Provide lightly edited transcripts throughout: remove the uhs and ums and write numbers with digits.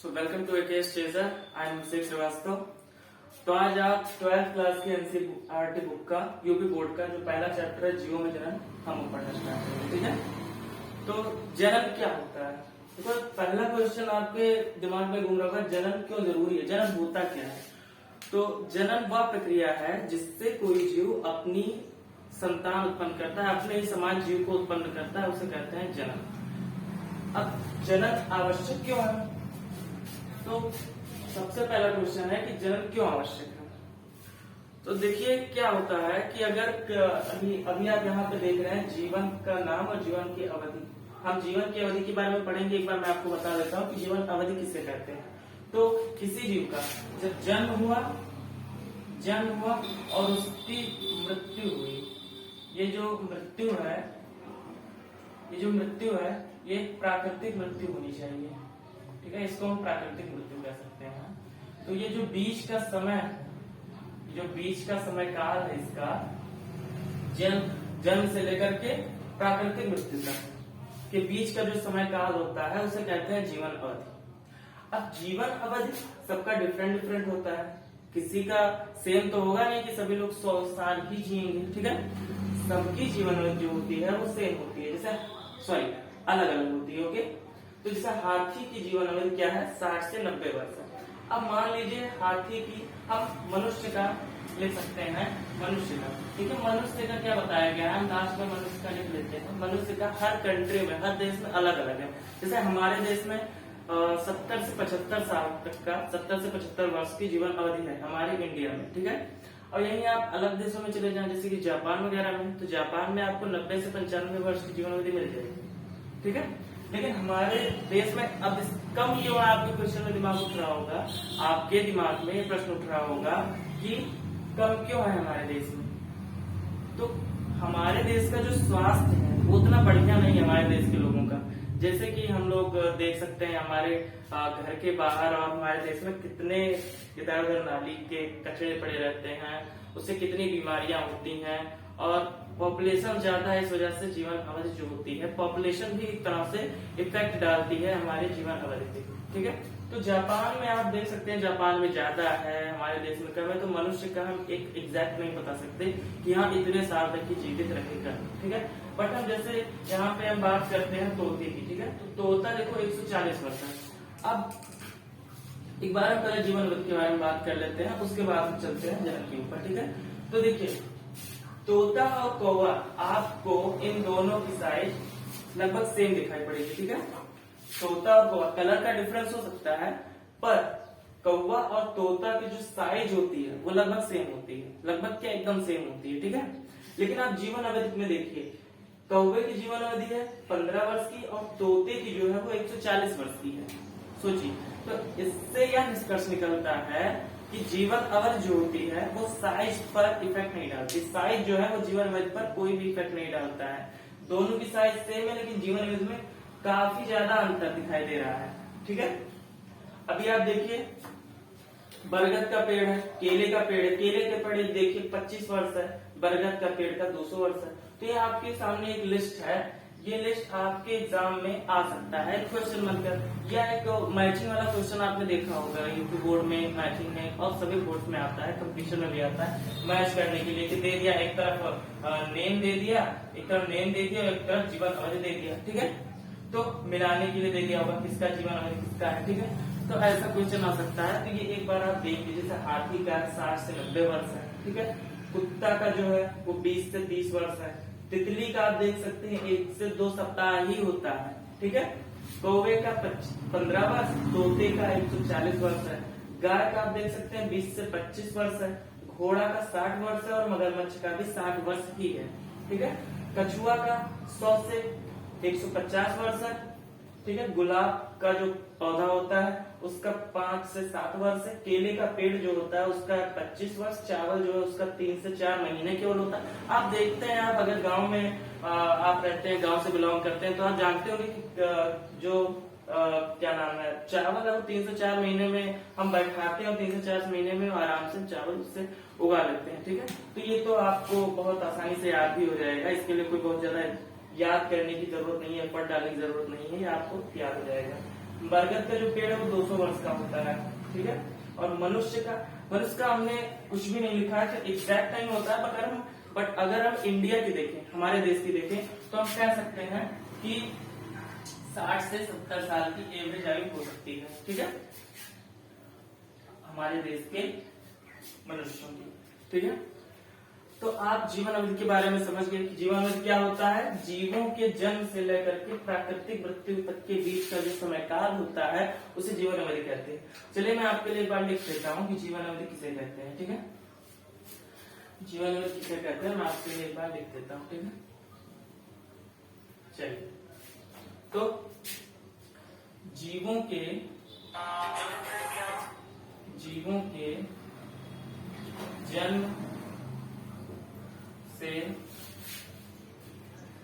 So welcome to AKS chaser. I am Abhishek Srivastava. तो आज आप 12th क्लास के एनसीईआरटी बुक का यूपी बोर्ड का जो पहला चैप्टर है जीवो में जनन हम पढ़ना स्टार्ट करेंगे। ठीक है, तो जनन क्या होता है? देखो पहला क्वेश्चन आपके दिमाग में घूम रहा होगा, जनन क्यों जरूरी है, जनन होता क्या है? तो जनन वह प्रक्रिया है जिससे कोई जीव अपनी संतान उत्पन्न करता है, अपने ही समान जीव को उत्पन्न करता है, उसे कहते हैं जनन। अब जनन आवश्यक क्यों है? तो सबसे पहला क्वेश्चन है कि जनन क्यों आवश्यक है। तो देखिए क्या होता है कि अगर अभी आप यहाँ पे देख रहे हैं जीवन का नाम और जीवन की अवधि। हम जीवन की अवधि के बारे में पढ़ेंगे, एक बार मैं आपको बता देता हूँ कि जीवन अवधि किसे कहते हैं। तो किसी जीव का जब जन्म हुआ और उसकी मृत्यु हुई, ये जो मृत्यु है ये प्राकृतिक मृत्यु होनी चाहिए। ठीक है, इसको हम प्राकृतिक मृत्यु कह सकते हैं। तो ये जो बीच का समय काल है इसका जन्म से लेकर के प्राकृतिक मृत्यु तक के बीच का जो समय काल होता है उसे कहते हैं जीवन अवधि। अब जीवन अवधि सबका डिफरेंट होता है, किसी का सेम तो होगा नहीं कि सभी लोग 100 साल ही जिएंगे। ठीक है, सबकी जीवन अवधि जो होती है वो सेम होती है, अलग अलग होती है। ओके, तो जैसे हाथी की जीवन अवधि क्या है, 60 से 90 वर्ष है। अब मान लीजिए हाथी की हम मनुष्य का ले सकते हैं, मनुष्य का। ठीक है, मनुष्य का क्या बताया गया है, हम लास्ट में मनुष्य का लिख लेते हैं। मनुष्य का हर कंट्री में, हर देश में अलग अलग है। जैसे हमारे देश में 70 से 75 साल तक का 70 से 75 वर्ष की जीवन अवधि है हमारे इंडिया में। ठीक है, और यही आप अलग देशों में चले जाएं जैसे कि जापान वगैरह में, तो जापान में आपको 90 से 95 वर्ष की जीवन अवधि मिल जाएगी। ठीक है, लेकिन हमारे देश में अब कम क्यों है? आपके क्वेश्चन में दिमाग उठ रहा होगा, आपके दिमाग में ये प्रश्न उठ रहा होगा कि कम क्यों है हमारे देश में। तो हमारे देश का जो स्वास्थ्य है वो उतना बढ़िया नहीं है हमारे देश के लोगों का। जैसे कि हम लोग देख सकते हैं हमारे घर के बाहर और हमारे देश में कितने इधर उधर नाली के कचरे पड़े रहते हैं, उससे कितनी बीमारियां होती हैं। और पॉपुलेशन ज्यादा है, इस वजह से जीवन अवधि जो होती है, पॉपुलेशन भी एक तरह से इफेक्ट डालती है हमारे जीवन अवधि पे। ठीक है, तो जापान में आप देख सकते हैं जापान में ज्यादा है, हमारे देश में कम है। तो मनुष्य का हम एक एग्जैक्ट नहीं बता सकते कि यहाँ इतने साल तक ही जीवित रहेगा। ठीक है, बट हम जैसे यहाँ पे हम बात करते हैं तोते की। ठीक है, तो तोता देखो 140 वर्ष है। अब एक बार हम पहले जीवन अवधि के बारे में बात कर लेते हैं, उसके बाद हम चलते हैं जनन के ऊपर। ठीक है, तो देखिए तोता और कौवा, आपको इन दोनों की साइज लगभग सेम दिखाई पड़ेगी। ठीक है, तोता और कौवा, कलर का डिफरेंस हो सकता है पर कौवा और तोता की जो साइज होती है वो लगभग सेम होती है, लगभग क्या एकदम सेम होती है। ठीक है, लेकिन आप जीवन अवधि में देखिए, कौवे की जीवन अवधि है 15 वर्ष की और तोते की जो है वो 140 वर्ष की है। सोचिए, तो इससे यह निष्कर्ष निकलता है कि जीवन अवधि जो होती है वो साइज पर इफेक्ट नहीं डालती। साइज जो है वो जीवन अवधि पर कोई भी इफेक्ट नहीं डालता है। दोनों की साइज सेम है, लेकिन जीवन अवधि में काफी ज्यादा अंतर दिखाई दे रहा है। ठीक है, अभी आप देखिए बरगद का पेड़ है, केले का पेड़ है, केले के पेड़ देखिए 25 वर्ष है, बरगद का पेड़ का 200 वर्ष है। तो ये आपके सामने एक लिस्ट है, ये लिस्ट आपके एग्जाम में आ सकता है क्वेश्चन बनकर, या एक मैचिंग वाला क्वेश्चन आपने देखा होगा यूपी बोर्ड में, मैचिंग में और सभी बोर्ड में आता है, कंपटीशन में भी आता है। मैच करने के लिए दे दिया, एक तरफ नेम दे दिया, एक तरफ एक तरफ जीवन अवधि दे दिया। ठीक है, तो मिलाने के लिए दे दिया होगा किसका जीवन अवधि किसका है। ठीक है, तो ऐसा क्वेश्चन आ सकता है। तो ये एक बार आप देख लीजिए, जैसे हाथी का 60 से 90 वर्ष है। ठीक है, कुत्ता का जो है वो 20 से 30 वर्ष है। तितली का आप देख सकते हैं 1 से 2 सप्ताह ही होता है। ठीक है, कौवे का 15 वर्ष, तोते का 140 वर्ष है। गाय का आप देख सकते हैं 20 से 25 वर्ष है। घोड़ा का 60 वर्ष है और मगरमच्छ का भी 60 वर्ष ही है। ठीक है, कछुआ का 100 से 150 वर्ष है। ठीक है, गुलाब का जो पौधा होता है उसका 5 से 7 वर्ष है। केले का पेड़ जो होता है उसका 25 वर्ष। चावल जो है उसका 3 से 4 महीने केवल होता है। आप देखते हैं, आप अगर गांव में आप रहते हैं, गांव से बिलोंग करते हैं, तो आप जानते होंगे कि जो क्या नाम है, चावल है वो 3 से 4 महीने में हम बैठाते हैं और 3 से 4 महीने में आराम से चावल उससे उगा लेते हैं। ठीक है, तो ये तो आपको बहुत आसानी से याद भी हो जाएगा, इसके लिए कोई बहुत ज्यादा याद करने की जरूरत नहीं है, एफर्ट डालने की जरूरत नहीं है, ये आपको याद हो जाएगा। बरगद का जो पेड़ है वो 200 वर्ष का होता है, ठीक है। और मनुष्य का हमने कुछ भी नहीं लिखा है, तो एग्जैक्ट टाइम होता है, बट अगर हम इंडिया की देखें, हमारे देश की देखें, तो हम कह सकते हैं कि 60 से 70 साल की एवरेज आयु हो सकती है, ठीक है, हमारे देश के मनुष्यों की, ठीक है। तो आप जीवन अवधि के बारे में समझ गए कि जीवन अवधि क्या होता है। जीवों के जन्म से लेकर के प्राकृतिक मृत्यु तक के बीच का जो समय काल होता है उसे जीवन अवधि कहते हैं। चलिए मैं आपके लिए एक बार लिख देता हूँ कि जीवन अवधि किसे कहते हैं, ठीक है। जीवन अवधि किसे कहते हैं मैं आपके लिए एक बार लिख देता हूँ, ठीक है। चलिए, तो जीवों के जन्म से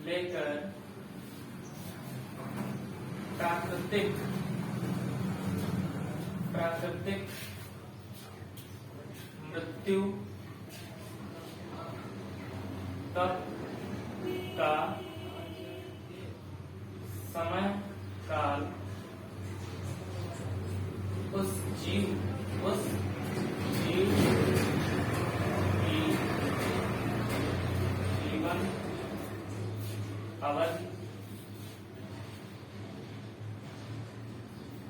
लेकर प्राकृतिक मृत्यु तक का समय काल उस जीव की जीवन अवधि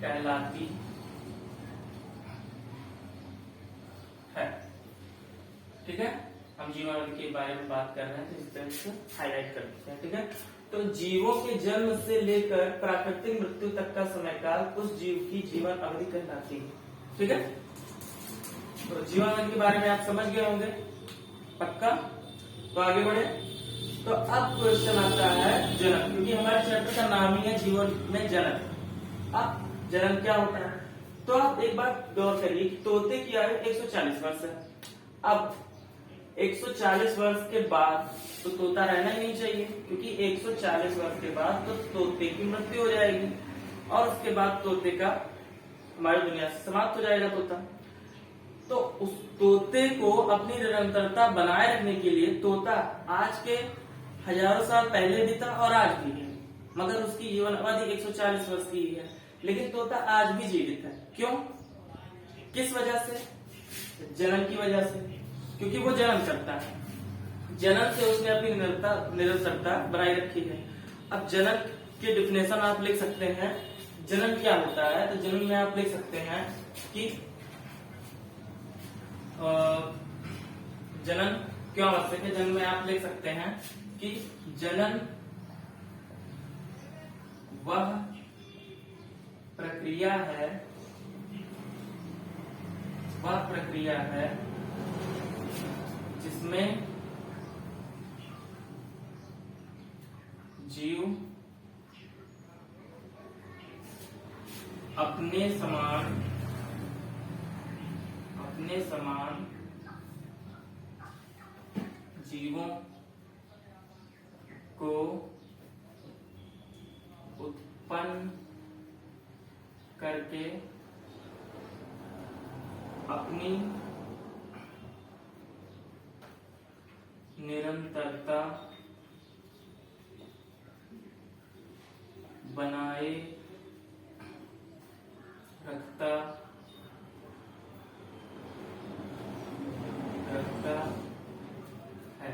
कहलाती है, ठीक है। हम जीवन अवधि के बारे में बात कर रहे हैं, तो इस तरह से हाईलाइट कर देते हैं, ठीक है। तो जीवों के जन्म से लेकर प्राकृतिक मृत्यु तक का समय काल उस जीव की जीवन अवधि कहलाती है, ठीक है। तो जीवन अवधि के बारे में आप समझ गए होंगे, पक्का। तो आगे बढ़े। तो अब क्वेश्चन आता है जन्म, क्योंकि हमारे चैप्टर का नाम ही है जीवन में जन्म। अब जन्म क्या होता है, तो आप एक बार गौर करिए कि तोते की आयु 140 वर्ष है। अब 140 वर्ष के बाद तो तोता रहना ही नहीं चाहिए, क्योंकि 140 वर्ष के बाद तो तोते की मृत्यु हो जाएगी और उसके बाद तोते का हमारी दुनिया से समाप्त हो जाएगा तोता। तो उस तोते को अपनी निरंतरता बनाए रखने के लिए तोता आज के हजारों साल पहले भी था और आज भी है, मगर उसकी जीवन अवधि 140 वर्ष की है, लेकिन तोता आज भी जीवित है। क्यों, किस वजह से? जन्म की वजह से, क्योंकि वो जन्म करता है, जन्म से उसने अपनी निरंतरता बनाए रखी है। अब जन्म के डिफिनेशन आप लिख सकते हैं, जन्म क्या होता है, तो जन्म में आप लिख सकते हैं कि जन्म क्यों आवश्यक है। जन्म में आप लिख सकते हैं कि जन्म वह प्रक्रिया है जिसमें जीव अपने समान जीवों को उत्पन्न करके अपनी निरंतरता बनाए रखता है।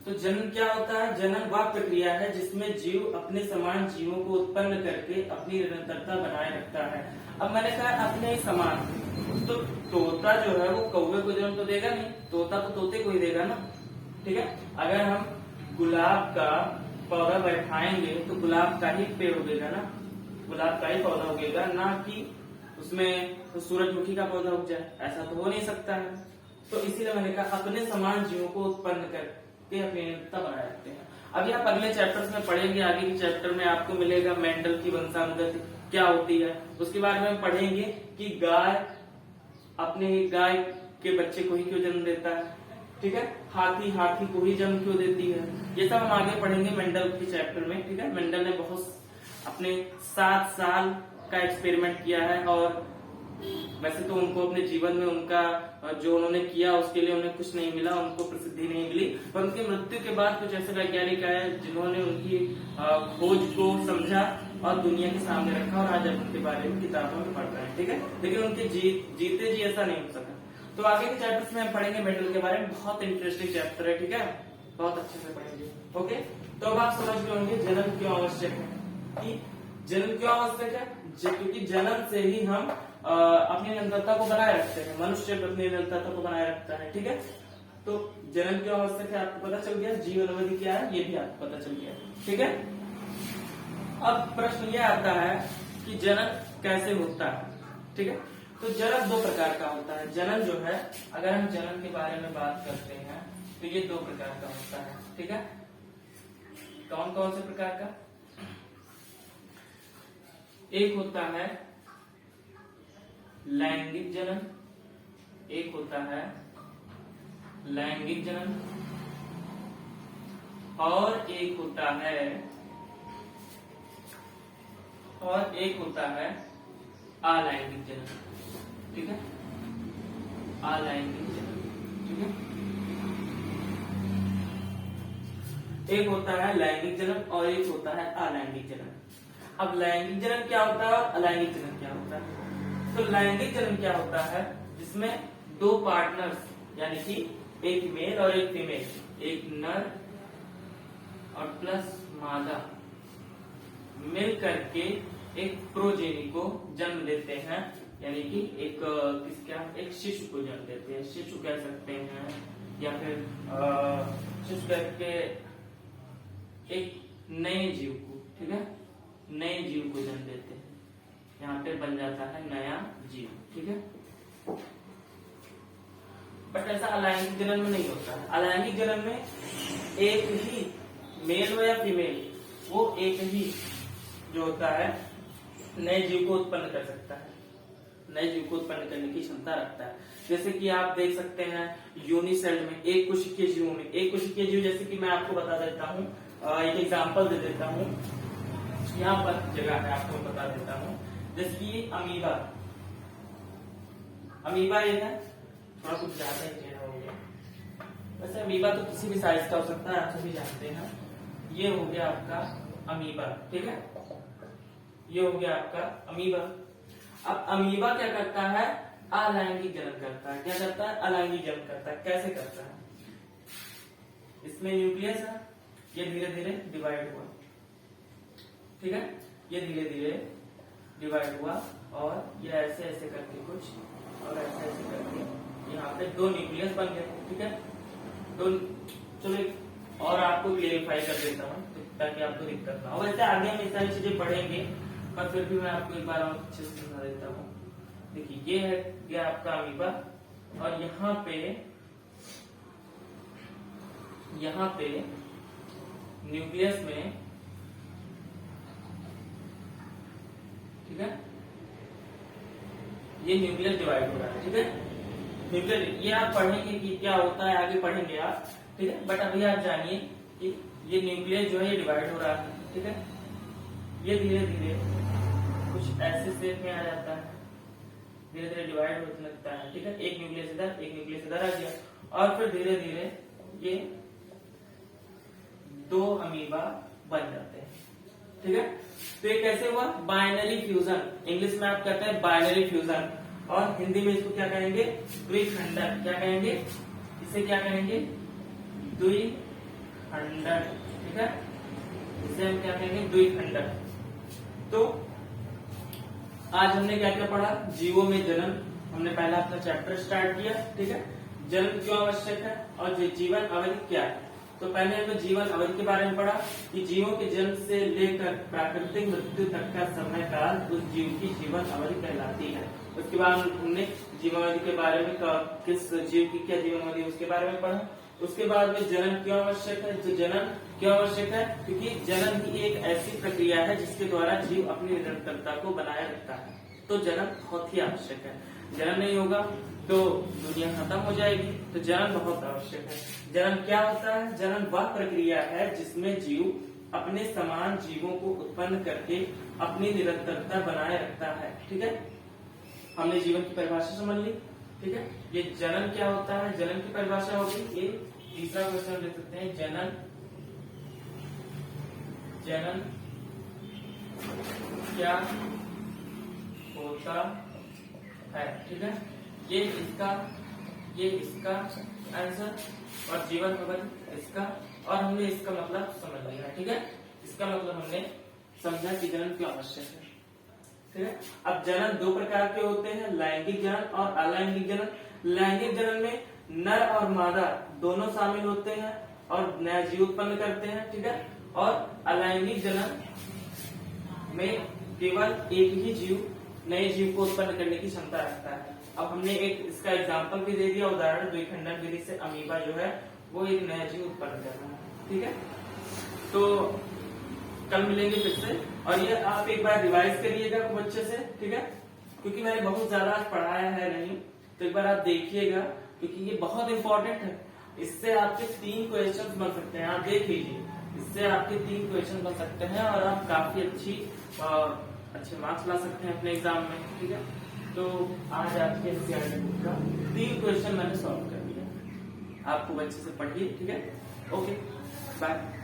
तो जन्म क्या होता है? जन्म वह प्रक्रिया है जिसमें जीव अपने समान जीवों को उत्पन्न करके अपनी निरंतरता बनाए रखता है। अब मैंने कहा अपने ही समान, तो तोता जो है वो कौवे को जन्म तो देगा नहीं, तोता तो तोते को ही देगा ना, ठीक है। अगर हम गुलाब का पौधा बैठाएंगे तो गुलाब का ही पेड़ उगेगा ना, गुलाब का ही पौधा उगेगा, ना कि उसमें तो सूरजमुखी का पौधा उग जाए, ऐसा तो हो नहीं सकता है। तो इसीलिए मैंने कहा अपने समान जीवों को उत्पन्न करके अपनी निरंतरता बनाए रखते हैं। अभी आप अगले चैप्टर्स में पढ़ेंगे, आगे के चैप्टर में आपको मिलेगा मेंडल की वंशानुगति क्या होती है, उसके बारे में पढ़ेंगे कि गाय अपने गाय के बच्चे को ही क्यों जन्म देता है, ठीक है, हाथी को ही जन्म क्यों देती है, ये सब हम आगे पढ़ेंगे मेंडल के चैप्टर में, ठीक है। मेंडल ने बहुत अपने 7 साल का एक्सपेरिमेंट किया है और वैसे तो उनको अपने जीवन में उनका जो उन्होंने किया उसके लिए उन्हें कुछ नहीं मिला, उनको प्रसिद्धि नहीं मिली, पर उनकी मृत्यु के बाद कुछ ऐसे वैज्ञानिक आए जिन्होंने उनकी खोज को समझा और दुनिया के सामने रखा और आज उनके बारे में किताबों में पढ़ रहे हैं, ठीक है। लेकिन उनके जीते जी ऐसा नहीं हो सका। तो आगे के चैप्टर्स में हम पढ़ेंगे मेंडल के बारे में, बहुत इंटरेस्टिंग चैप्टर है, ठीक है, बहुत अच्छे से पढ़ेंगे। ओके, तो अब आप समझ गए होंगे जन्म क्यों आवश्यक है, कि जन्म क्यों आवश्यक है, क्योंकि जन्म से ही हम अपनी निरंतरता को बनाए रखते हैं, मनुष्य अपनी निरंतरता को बनाए रखता है, ठीक है। तो जन्म क्यों आवश्यक है आपको पता चल गया, जीवन अवधि क्या है ये भी आपको पता चल गया, ठीक है। अब प्रश्न ये आता है कि जन्म कैसे होता है, ठीक है। तो जन्म दो प्रकार का होता है। जन्म जो है, अगर हम जन्म के बारे में बात करते हैं तो ये दो प्रकार का होता है, ठीक है। कौन कौन से प्रकार का? एक होता है लैंगिक जन्म, एक होता है लैंगिक जन्म, और एक होता है अलैंगिक जन्म, ठीक है, अलैंगिक जन्म, ठीक है। एक होता है लैंगिक जन्म और एक होता है अलैंगिक जन्म। अब लैंगिक जन्म क्या होता है और अलैंगिक जन्म क्या होता है? तो लैंगिक जन्म क्या होता है, जिसमें दो पार्टनर्स यानी कि एक मेल और एक फीमेल, एक नर और प्लस मादा मिल करके एक प्रोजेनी को जन्म देते हैं, यानी कि एक शिशु को जन्म देते हैं, शिशु कह सकते हैं, या फिर शिशु करके एक नए जीव को, ठीक है, नए जीव को जन्म देते हैं, यहाँ पे बन जाता है नया जीव, ठीक है। बट ऐसा अलैंगिक जन्म में नहीं होता है। अलैंगिक जन्म में एक ही मेल हो या फीमेल, वो एक ही जो होता है नए जीव को उत्पन्न कर सकता है, नए जीव को उत्पन्न करने की क्षमता रखता है। जैसे कि आप देख सकते हैं यूनिसेल में एक कोशिकीय जीवों में, एक कोशिकीय जीव, जैसे कि मैं आपको बता देता हूँ, एक एग्जांपल दे देता हूँ, यहाँ पर जगह है आपको बता देता हूँ। जैसे कि अमीबा, अमीबा ये है, थोड़ा कुछ ज्यादा ही चेहरा हो गया। वैसे अमीबा तो किसी भी साइज का हो सकता है, आप सभी जानते हैं। ये हो गया आपका अमीबा, ठीक है, ये हो गया आपका अमीबा। अब अमीबा क्या करता है, अलैंगिक जन्म करता है। क्या करता है, अलैंगिक जन्म करता है। कैसे करता है, इसमें न्यूक्लियस है, ये धीरे धीरे डिवाइड हुआ, ठीक है, ये धीरे धीरे डिवाइड हुआ और ये ऐसे ऐसे करके कुछ और ऐसे ऐसे करके यहाँ पे दो न्यूक्लियस बन गए, ठीक है। तो चलो और आपको क्लियरिफाई कर देता हूँ ताकि आपको दिक्कत ना हो। वैसे आगे हम ये सारी चीजें पढ़ेंगे, पर फिर भी मैं आपको एक बार और अच्छे से समझा देता हूँ। देखिए ये है ये आपका अमीबा, और यहाँ पे न्यूक्लियस में, ठीक है, ये न्यूक्लियस डिवाइड हो रहा है, ठीक है। न्यूक्लियस ये आप पढ़ेंगे कि क्या होता है, आगे पढ़ेंगे आप, ठीक है। बट अभी आप जानिए कि ये न्यूक्लियस जो है ये डिवाइड हो रहा है, ठीक है। ये धीरे धीरे कुछ ऐसे शेप में आ जाता है, धीरे धीरे डिवाइड होने लगता है, ठीक है। एक न्यूक्लियस इधर, एक न्यूक्लियस इधर आ गया, और फिर धीरे धीरे ये दो अमीबा बन जाते हैं, ठीक है। तो ये कैसे हुआ, बाइनरी फ्यूजन, इंग्लिश में आप कहते हैं बाइनरी फ्यूजन, और हिंदी में इसको क्या कहेंगे, द्विखंडन। क्या कहेंगे, इसे क्या कहेंगे, द्विखंडन, ठीक है, इसे हम क्या कहेंगे, द्विखंडन। तो आज हमने क्या क्या पढ़ा, जीवों में जन्म, हमने पहला अपना चैप्टर स्टार्ट किया, ठीक है। जन्म क्यों आवश्यक है और जीवन अवधि क्या है। तो पहले हमने जीवन अवधि के बारे में पढ़ा कि जीवों के जन्म से लेकर प्राकृतिक मृत्यु तक का समय काल उस जीव की जीवन अवधि कहलाती है। उसके बाद हमने जीवन अवधि के बारे में किस जीव की क्या जीवन अवधि उसके बारे में पढ़ा। उसके बाद में जन्म क्यों आवश्यक है, तो जन्म क्यों आवश्यक है, क्योंकि जन्म ही एक ऐसी प्रक्रिया है जिसके द्वारा जीव अपनी निरंतरता को बनाए रखता है। तो जन्म बहुत ही आवश्यक है, जन्म नहीं होगा तो दुनिया खत्म हो जाएगी, तो जन्म बहुत आवश्यक है। जन्म क्या होता है, जन्म वह प्रक्रिया है जिसमें जीव अपने समान जीवों को उत्पन्न करके अपनी निरंतरता बनाए रखता है, ठीक है। हमने जीवन की परिभाषा समझ ली, ठीक है। ये जन्म क्या होता है, जन्म की परिभाषा होगी, ये तीसरा क्वेश्चन ले सकते हैं, जन्म क्या होता है, ठीक है। ये इसका आंसर और जीवन अवधि इसका, और हमने इसका मतलब समझ लिया, ठीक है। इसका मतलब हमने समझा कि जनन क्यों आवश्यक है, ठीक है। अब जनन दो प्रकार के होते हैं, लैंगिक जनन और अलैंगिक जनन। लैंगिक जनन में नर और मादा दोनों शामिल होते हैं और नया जीव उत्पन्न करते हैं, ठीक है। और अलैंगिक जनन में केवल एक ही जीव नए जीव को उत्पन्न करने की क्षमता रखता है। अब हमने एक इसका एग्जाम्पल भी दे दिया, उदाहरण द्विखंडन विधि से अमीबा जो है वो एक नया जीव उत्पन्न कर रहा है, ठीक है। तो कल मिलेंगे फिर से, और ये आप एक बार रिवाइज करिएगा खूब अच्छे से, ठीक है, क्योंकि मैंने बहुत ज्यादा आज पढ़ाया है नहीं, तो एक बार आप देखिएगा क्योंकि ये बहुत इंपॉर्टेंट है। इससे आपके 3 क्वेश्चन बन सकते हैं, आप देख लीजिए, इससे आपके 3 क्वेश्चन बन सकते हैं और आप काफी अच्छे मार्क्स ला सकते हैं अपने एग्जाम में, ठीक है। तो आज आपके एनसीईआरटी बुक का 3 क्वेश्चन मैंने सॉल्व कर दिया, आप खूब अच्छे से पढ़िए, ठीक है। Okay, bye.